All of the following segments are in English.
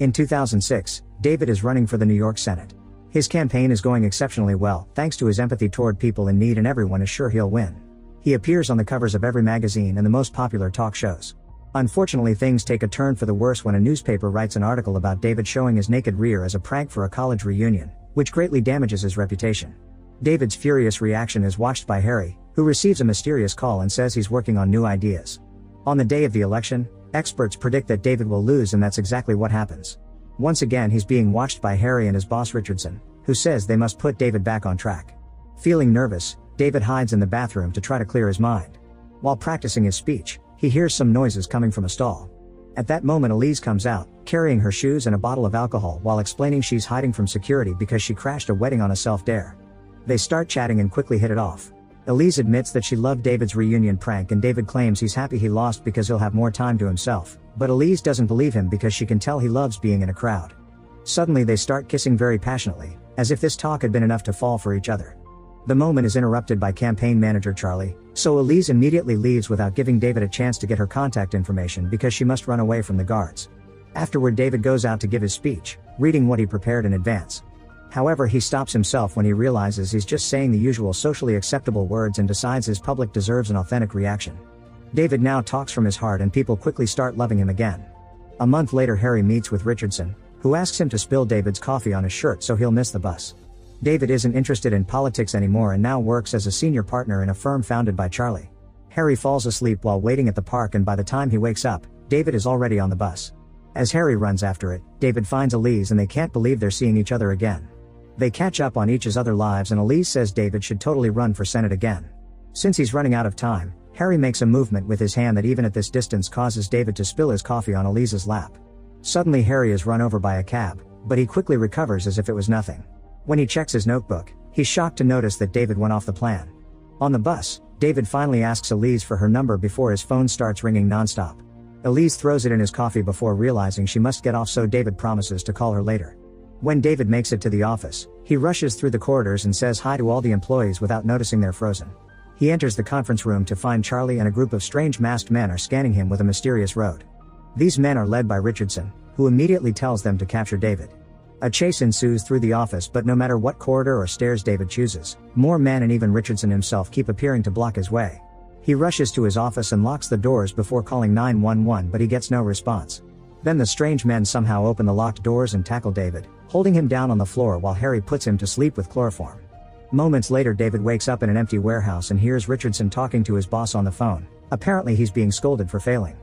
In 2006, David is running for the New York Senate. His campaign is going exceptionally well, thanks to his empathy toward people in need, and everyone is sure he'll win. He appears on the covers of every magazine and the most popular talk shows. Unfortunately, things take a turn for the worse when a newspaper writes an article about David showing his naked rear as a prank for a college reunion, which greatly damages his reputation. David's furious reaction is watched by Harry, who receives a mysterious call and says he's working on new ideas. On the day of the election, experts predict that David will lose, and that's exactly what happens. Once again, he's being watched by Harry and his boss Richardson, who says they must put David back on track. Feeling nervous, David hides in the bathroom to try to clear his mind. While practicing his speech, he hears some noises coming from a stall. At that moment, Elise comes out, carrying her shoes and a bottle of alcohol, while explaining she's hiding from security because she crashed a wedding on a self-dare. They start chatting and quickly hit it off. Elise admits that she loved David's reunion prank, and David claims he's happy he lost because he'll have more time to himself, but Elise doesn't believe him because she can tell he loves being in a crowd. Suddenly they start kissing very passionately, as if this talk had been enough to fall for each other. The moment is interrupted by campaign manager Charlie, so Elise immediately leaves without giving David a chance to get her contact information because she must run away from the guards. Afterward, David goes out to give his speech, reading what he prepared in advance. However, he stops himself when he realizes he's just saying the usual socially acceptable words and decides his public deserves an authentic reaction. David now talks from his heart, and people quickly start loving him again. A month later, Harry meets with Richardson, who asks him to spill David's coffee on his shirt so he'll miss the bus. David isn't interested in politics anymore and now works as a senior partner in a firm founded by Charlie. Harry falls asleep while waiting at the park, and by the time he wakes up, David is already on the bus. As Harry runs after it, David finds Elise, and they can't believe they're seeing each other again. They catch up on each other's lives, and Elise says David should totally run for Senate again. Since he's running out of time, Harry makes a movement with his hand that even at this distance causes David to spill his coffee on Elise's lap. Suddenly Harry is run over by a cab, but he quickly recovers as if it was nothing. When he checks his notebook, he's shocked to notice that David went off the plan. On the bus, David finally asks Elise for her number before his phone starts ringing nonstop. Elise throws it in his coffee before realizing she must get off, so David promises to call her later. When David makes it to the office, he rushes through the corridors and says hi to all the employees without noticing they're frozen. He enters the conference room to find Charlie and a group of strange masked men are scanning him with a mysterious road. These men are led by Richardson, who immediately tells them to capture David. A chase ensues through the office, but no matter what corridor or stairs David chooses, more men and even Richardson himself keep appearing to block his way. He rushes to his office and locks the doors before calling 911, but he gets no response. Then the strange men somehow open the locked doors and tackle David, holding him down on the floor while Harry puts him to sleep with chloroform. Moments later, David wakes up in an empty warehouse and hears Richardson talking to his boss on the phone. Apparently he's being scolded for failing.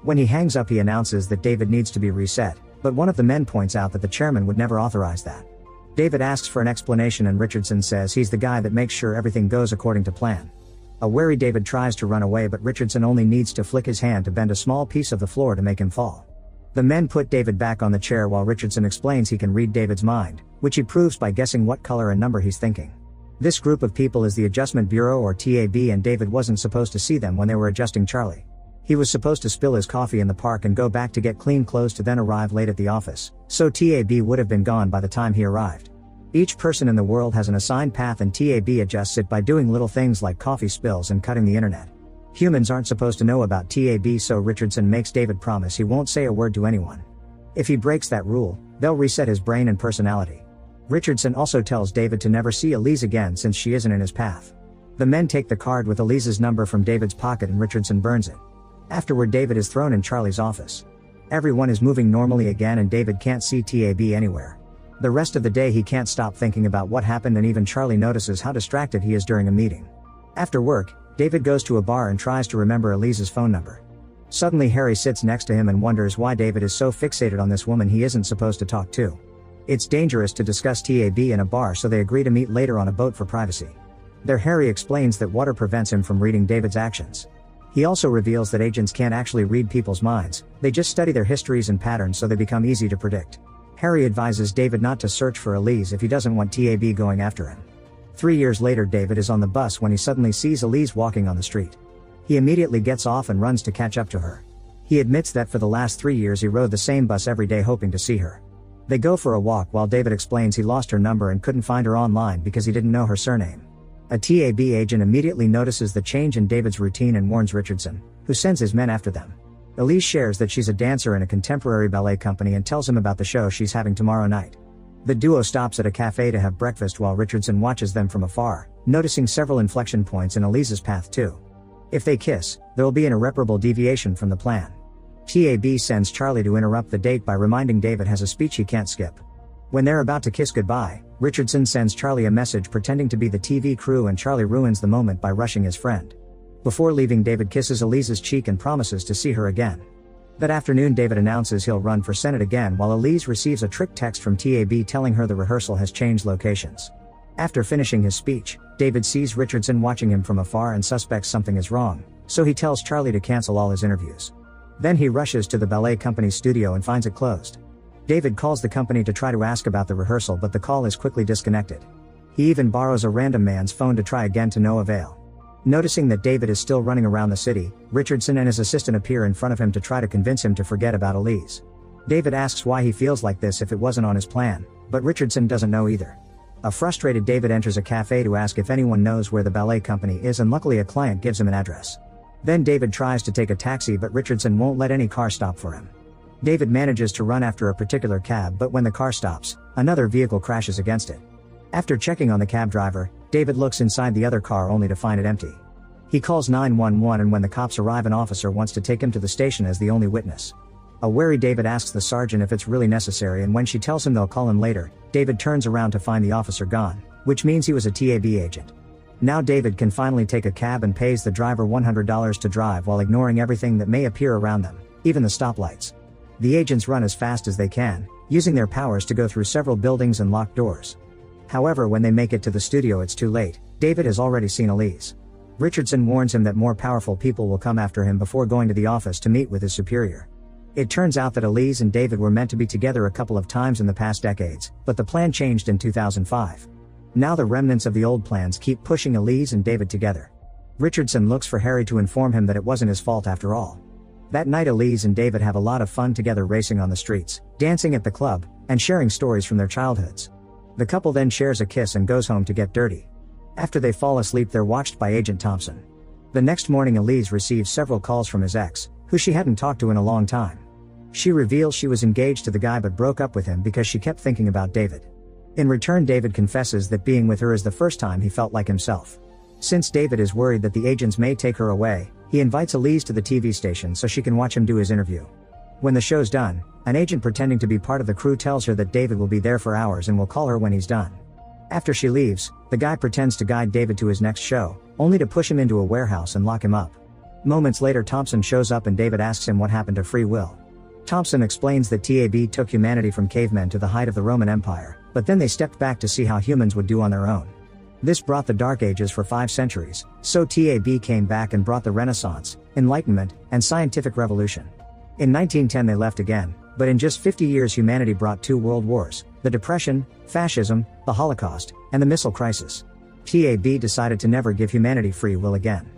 When he hangs up, he announces that David needs to be reset, but one of the men points out that the chairman would never authorize that. David asks for an explanation, and Richardson says he's the guy that makes sure everything goes according to plan. A wary David tries to run away, but Richardson only needs to flick his hand to bend a small piece of the floor to make him fall. The men put David back on the chair while Richardson explains he can read David's mind, which he proves by guessing what color and number he's thinking. This group of people is the Adjustment Bureau, or TAB, and David wasn't supposed to see them when they were adjusting Charlie. He was supposed to spill his coffee in the park and go back to get clean clothes to then arrive late at the office, so TAB would have been gone by the time he arrived. Each person in the world has an assigned path, and TAB adjusts it by doing little things like coffee spills and cutting the internet. Humans aren't supposed to know about TAB, so Richardson makes David promise he won't say a word to anyone. If he breaks that rule, they'll reset his brain and personality. Richardson also tells David to never see Elise again since she isn't in his path. The men take the card with Elise's number from David's pocket and Richardson burns it. Afterward, David is thrown in Charlie's office. Everyone is moving normally again, and David can't see TAB anywhere. The rest of the day he can't stop thinking about what happened, and even Charlie notices how distracted he is during a meeting. After work, David goes to a bar and tries to remember Elise's phone number. Suddenly Harry sits next to him and wonders why David is so fixated on this woman he isn't supposed to talk to. It's dangerous to discuss TAB in a bar, so they agree to meet later on a boat for privacy. There Harry explains that water prevents him from reading David's actions. He also reveals that agents can't actually read people's minds, they just study their histories and patterns so they become easy to predict. Harry advises David not to search for Elise if he doesn't want TAB going after him. 3 years later, David is on the bus when he suddenly sees Elise walking on the street. He immediately gets off and runs to catch up to her. He admits that for the last 3 years he rode the same bus every day hoping to see her. They go for a walk while David explains he lost her number and couldn't find her online because he didn't know her surname. A TAB agent immediately notices the change in David's routine and warns Richardson, who sends his men after them. Elise shares that she's a dancer in a contemporary ballet company and tells him about the show she's having tomorrow night. The duo stops at a cafe to have breakfast while Richardson watches them from afar, noticing several inflection points in Elise's path too. If they kiss, there'll be an irreparable deviation from the plan. TAB sends Charlie to interrupt the date by reminding David has a speech he can't skip. When they're about to kiss goodbye, Richardson sends Charlie a message pretending to be the TV crew, and Charlie ruins the moment by rushing his friend. Before leaving, David kisses Elise's cheek and promises to see her again. That afternoon, David announces he'll run for Senate again, while Elise receives a trick text from TAB telling her the rehearsal has changed locations. After finishing his speech, David sees Richardson watching him from afar and suspects something is wrong, so he tells Charlie to cancel all his interviews. Then he rushes to the ballet company's studio and finds it closed. David calls the company to try to ask about the rehearsal, but the call is quickly disconnected. He even borrows a random man's phone to try again, to no avail. Noticing that David is still running around the city, Richardson and his assistant appear in front of him to try to convince him to forget about Elise. David asks why he feels like this if it wasn't on his plan, but Richardson doesn't know either. A frustrated David enters a cafe to ask if anyone knows where the ballet company is, and luckily a client gives him an address. Then David tries to take a taxi, but Richardson won't let any car stop for him. David manages to run after a particular cab, but when the car stops, another vehicle crashes against it. After checking on the cab driver, David looks inside the other car only to find it empty. He calls 911, and when the cops arrive, an officer wants to take him to the station as the only witness. A wary David asks the sergeant if it's really necessary, and when she tells him they'll call him later, David turns around to find the officer gone, which means he was a TAB agent. Now David can finally take a cab and pays the driver $100 to drive while ignoring everything that may appear around them, even the stoplights. The agents run as fast as they can, using their powers to go through several buildings and locked doors. However, when they make it to the studio, it's too late. David has already seen Elise. Richardson warns him that more powerful people will come after him before going to the office to meet with his superior. It turns out that Elise and David were meant to be together a couple of times in the past decades, but the plan changed in 2005. Now the remnants of the old plans keep pushing Elise and David together. Richardson looks for Harry to inform him that it wasn't his fault after all. That night, Elise and David have a lot of fun together, racing on the streets, dancing at the club, and sharing stories from their childhoods. The couple then shares a kiss and goes home to get dirty. After they fall asleep, they're watched by Agent Thompson. The next morning, Elise receives several calls from his ex, who she hadn't talked to in a long time. She reveals she was engaged to the guy but broke up with him because she kept thinking about David. In return, David confesses that being with her is the first time he felt like himself. Since David is worried that the agents may take her away, he invites Elise to the TV station so she can watch him do his interview. When the show's done, an agent pretending to be part of the crew tells her that David will be there for hours and will call her when he's done. After she leaves, the guy pretends to guide David to his next show, only to push him into a warehouse and lock him up. Moments later, Thompson shows up and David asks him what happened to free will. Thompson explains that TAB took humanity from cavemen to the height of the Roman Empire, but then they stepped back to see how humans would do on their own. This brought the Dark Ages for 5 centuries, so TAB came back and brought the Renaissance, Enlightenment, and Scientific Revolution. In 1910 they left again, but in just 50 years humanity brought 2 world wars, the Depression, fascism, the Holocaust, and the missile crisis. TAB decided to never give humanity free will again.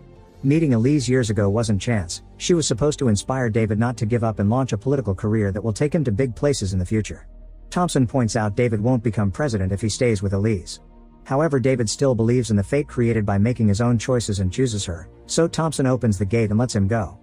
Meeting Elise years ago wasn't chance. She was supposed to inspire David not to give up and launch a political career that will take him to big places in the future. Thompson points out David won't become president if he stays with Elise. However, David still believes in the fate created by making his own choices and chooses her, so Thompson opens the gate and lets him go.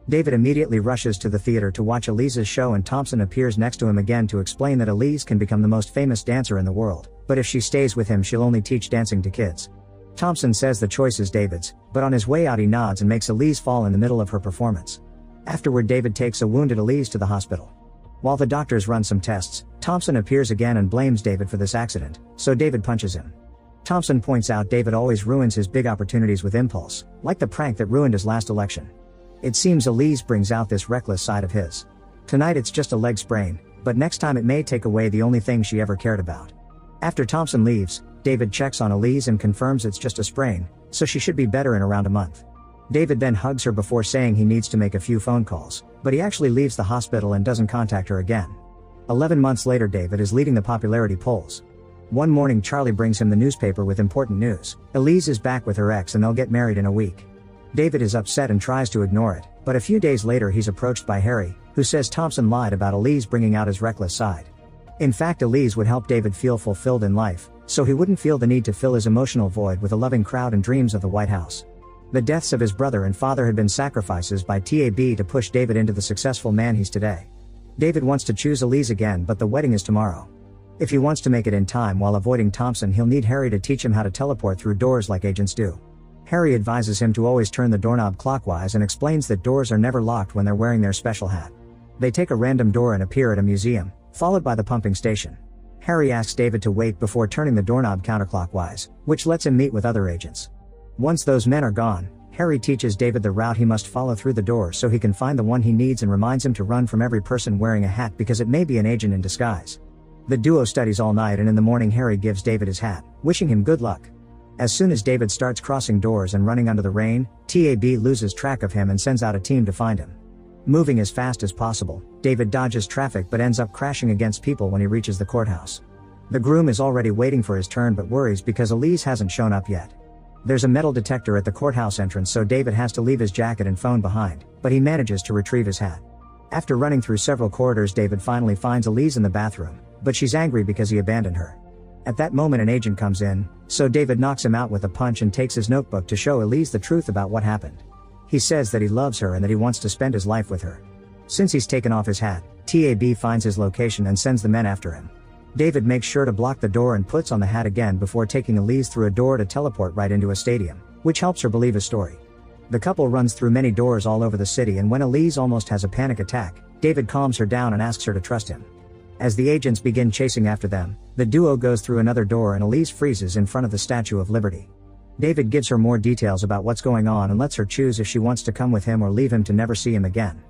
David immediately rushes to the theater to watch Elise's show, and Thompson appears next to him again to explain that Elise can become the most famous dancer in the world, but if she stays with him she'll only teach dancing to kids. Thompson says the choice is David's, but on his way out he nods and makes Elise fall in the middle of her performance. Afterward, David takes a wounded Elise to the hospital. While the doctors run some tests, Thompson appears again and blames David for this accident, so David punches him. Thompson points out David always ruins his big opportunities with impulse, like the prank that ruined his last election. It seems Elise brings out this reckless side of his. Tonight it's just a leg sprain, but next time it may take away the only thing she ever cared about. After Thompson leaves, David checks on Elise and confirms it's just a sprain, so she should be better in around a month. David then hugs her before saying he needs to make a few phone calls, but he actually leaves the hospital and doesn't contact her again. 11 months later, David is leading the popularity polls. One morning, Charlie brings him the newspaper with important news. Elise is back with her ex and they'll get married in a week. David is upset and tries to ignore it, but a few days later he's approached by Harry, who says Thompson lied about Elise, bringing out his reckless side. In fact, Elise would help David feel fulfilled in life, so he wouldn't feel the need to fill his emotional void with a loving crowd and dreams of the White House. The deaths of his brother and father had been sacrifices by TAB to push David into the successful man he's today. David wants to choose Elise again, but the wedding is tomorrow. If he wants to make it in time while avoiding Thompson, he'll need Harry to teach him how to teleport through doors like agents do. Harry advises him to always turn the doorknob clockwise and explains that doors are never locked when they're wearing their special hat. They take a random door and appear at a museum, followed by the pumping station. Harry asks David to wait before turning the doorknob counterclockwise, which lets him meet with other agents. Once those men are gone, Harry teaches David the route he must follow through the door so he can find the one he needs, and reminds him to run from every person wearing a hat because it may be an agent in disguise. The duo studies all night, and in the morning Harry gives David his hat, wishing him good luck. As soon as David starts crossing doors and running under the rain, TAB loses track of him and sends out a team to find him. Moving as fast as possible, David dodges traffic but ends up crashing against people when he reaches the courthouse. The groom is already waiting for his turn but worries because Elise hasn't shown up yet. There's a metal detector at the courthouse entrance, so David has to leave his jacket and phone behind, but he manages to retrieve his hat. After running through several corridors, David finally finds Elise in the bathroom, but she's angry because he abandoned her. At that moment an agent comes in, so David knocks him out with a punch and takes his notebook to show Elise the truth about what happened. He says that he loves her and that he wants to spend his life with her. Since he's taken off his hat, TAB finds his location and sends the men after him. David makes sure to block the door and puts on the hat again before taking Elise through a door to teleport right into a stadium, which helps her believe his story. The couple runs through many doors all over the city, and when Elise almost has a panic attack, David calms her down and asks her to trust him. As the agents begin chasing after them, the duo goes through another door and Elise freezes in front of the Statue of Liberty. David gives her more details about what's going on and lets her choose if she wants to come with him or leave him to never see him again.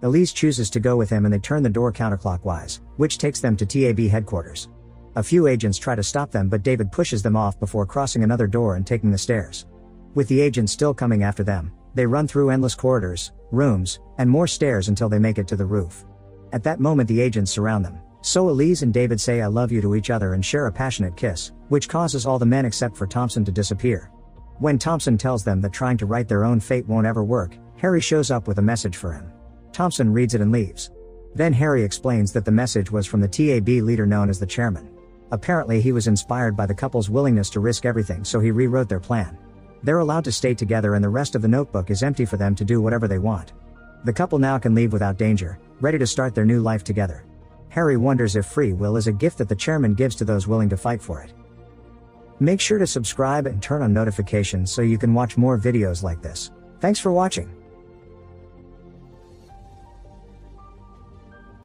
Elise chooses to go with him and they turn the door counterclockwise, which takes them to TAB headquarters. A few agents try to stop them, but David pushes them off before crossing another door and taking the stairs. With the agents still coming after them, they run through endless corridors, rooms, and more stairs until they make it to the roof. At that moment the agents surround them. So Elise and David say "I love you" to each other and share a passionate kiss, which causes all the men except for Thompson to disappear. When Thompson tells them that trying to write their own fate won't ever work, Harry shows up with a message for him. Thompson reads it and leaves. Then Harry explains that the message was from the TAB leader known as the chairman. Apparently he was inspired by the couple's willingness to risk everything, so he rewrote their plan. They're allowed to stay together and the rest of the notebook is empty for them to do whatever they want. The couple now can leave without danger, ready to start their new life together. Harry wonders if free will is a gift that the chairman gives to those willing to fight for it. Make sure to subscribe and turn on notifications so you can watch more videos like this. Thanks for watching.